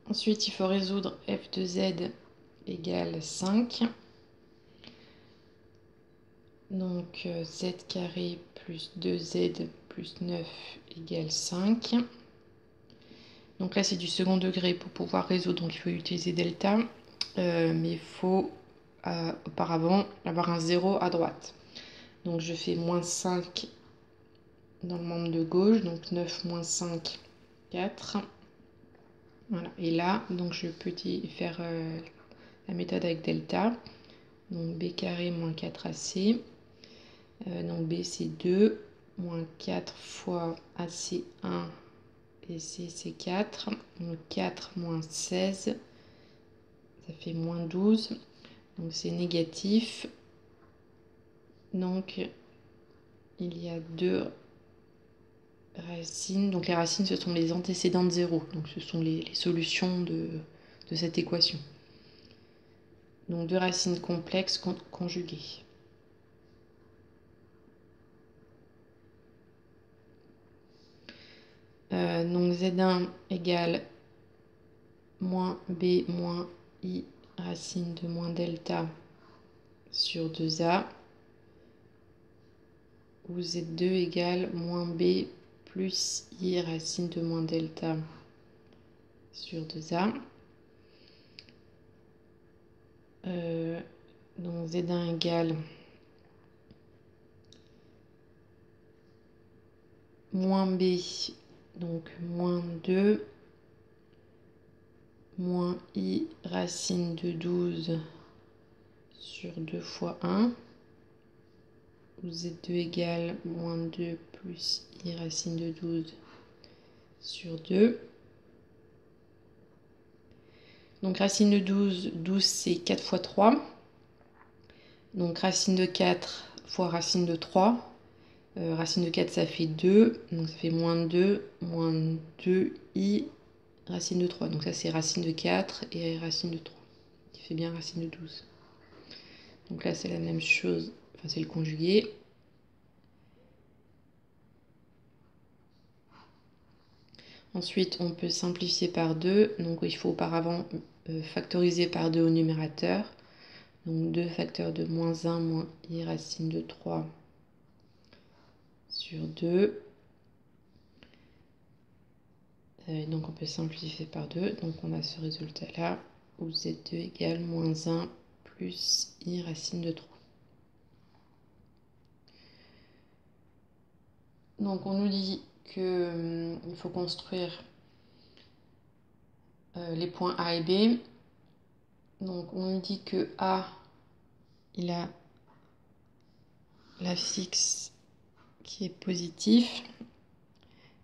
Ensuite, il faut résoudre f de z égale 5. Donc z carré plus 2z plus 9 égale 5. Donc là, c'est du second degré pour pouvoir résoudre. Donc il faut utiliser delta. Mais il faut auparavant avoir un 0 à droite. Donc je fais moins 5 dans le membre de gauche. Donc 9 moins 5, 4. Voilà. Et là, donc je peux faire la méthode avec delta. Donc b carré moins 4ac. Donc b c'est 2 moins 4 fois ac 1 et c c'est 4. Donc 4 moins 16, ça fait moins 12. Donc c'est négatif. Donc il y a deux racines. Donc les racines, ce sont les antécédents de 0. Donc ce sont les solutions de cette équation. Donc deux racines complexes conjuguées. Donc z1 égale moins b moins i racine de moins delta sur 2a, où z2 égale moins b plus i racine de moins delta sur 2a. Donc z1 égale moins b, donc moins 2, moins i racine de 12 sur 2 fois 1, où z2 égale moins 2 plus i racine de 12 sur 2. Donc racine de 12, 12 c'est 4 fois 3. Donc racine de 4 fois racine de 3. Racine de 4 ça fait 2. Donc ça fait moins 2i racine de 3. Donc ça c'est racine de 4 et racine de 3. Qui fait bien racine de 12. Donc là c'est la même chose. Enfin c'est le conjugué. Ensuite, on peut simplifier par 2. Donc, il faut auparavant factoriser par 2 au numérateur. Donc, 2 facteurs de moins 1 moins i racine de 3 sur 2. Donc, on peut simplifier par 2. Donc, on a ce résultat-là où z2 égale moins 1 plus i racine de 3. Donc, on nous dit qu'il faut construire les points A et B. Donc, on nous dit que A, il a la fixe qui est positif.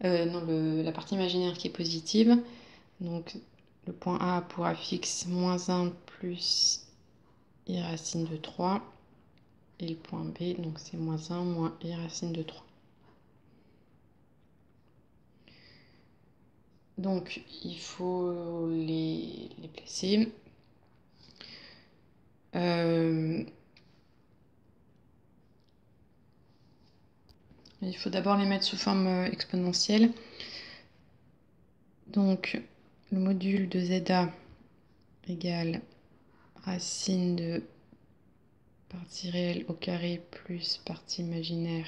Non, la partie imaginaire qui est positive. Donc, le point A pour A fixe, moins 1 plus i racine de 3. Et le point B, donc c'est moins 1 moins i racine de 3. Donc, il faut les placer. Il faut d'abord les mettre sous forme exponentielle. Donc, le module de ZA égale racine de partie réelle au carré plus partie imaginaire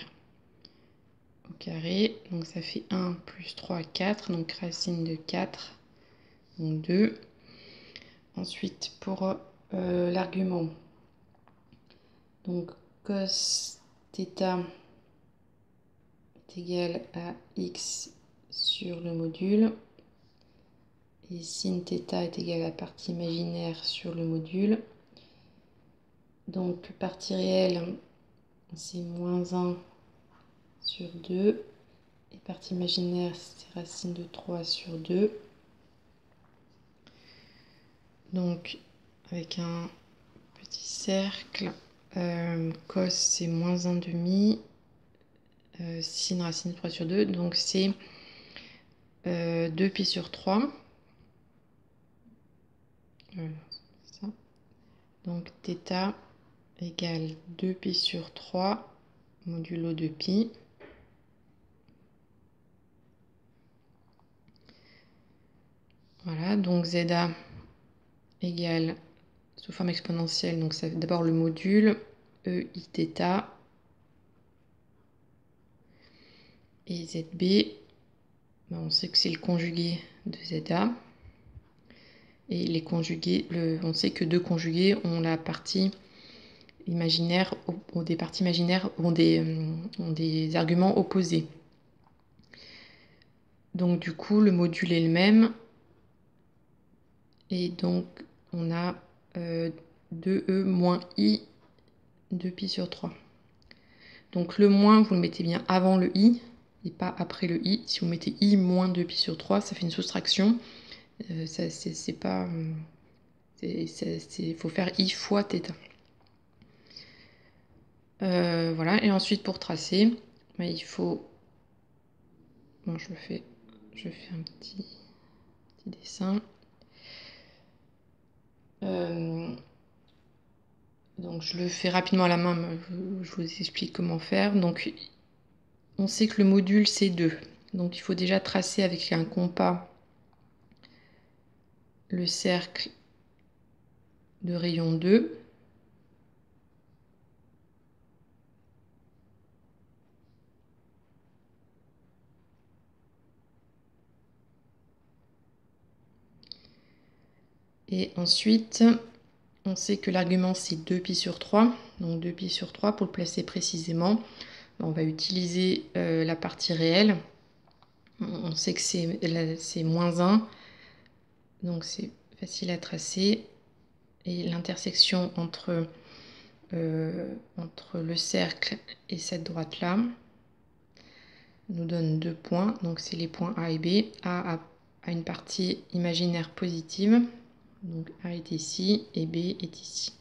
au carré. Donc, ça fait 1 plus 3, 4. Donc, racine de 4, donc 2. Ensuite, pour l'argument, donc cos θ est égal à x sur le module. Et sin θ est égal à la partie imaginaire sur le module. Donc, partie réelle, c'est moins 1 sur 2. Et partie imaginaire, c'est racine de 3 sur 2. Donc, avec un petit cercle, cos, c'est moins 1 demi. Sin racine de 3 sur 2. Donc, c'est 2π sur 3. Ça. Donc, θ égale 2π sur 3 modulo 2π. Voilà, Voilà, donc ZA égale, sous forme exponentielle, donc c'est d'abord le module EIθ et ZB, on sait que c'est le conjugué de ZA. Et les conjugués, on sait que deux conjugués ont la partie imaginaire, des parties imaginaires ont des arguments opposés. Donc du coup, le module est le même. Et donc, on a 2e moins i de pi sur 3. Donc le moins, vous le mettez bien avant le i et pas après le i. Si vous mettez i moins 2pi sur 3, ça fait une soustraction. C'est pas... Il faut faire i fois θ. Voilà, et ensuite pour tracer, il faut... Bon, je fais un petit dessin. Donc je le fais rapidement à la main, mais je vous explique comment faire. Donc on sait que le module c'est 2. Donc il faut déjà tracer avec un compas le cercle de rayon 2. Et ensuite, on sait que l'argument c'est 2pi sur 3. Donc 2pi sur 3, pour le placer précisément, on va utiliser la partie réelle. On sait que c'est moins 1. Donc c'est facile à tracer. Et l'intersection entre le cercle et cette droite-là nous donne 2 points. Donc c'est les points A et B. A a une partie imaginaire positive. Donc A est ici et B est ici.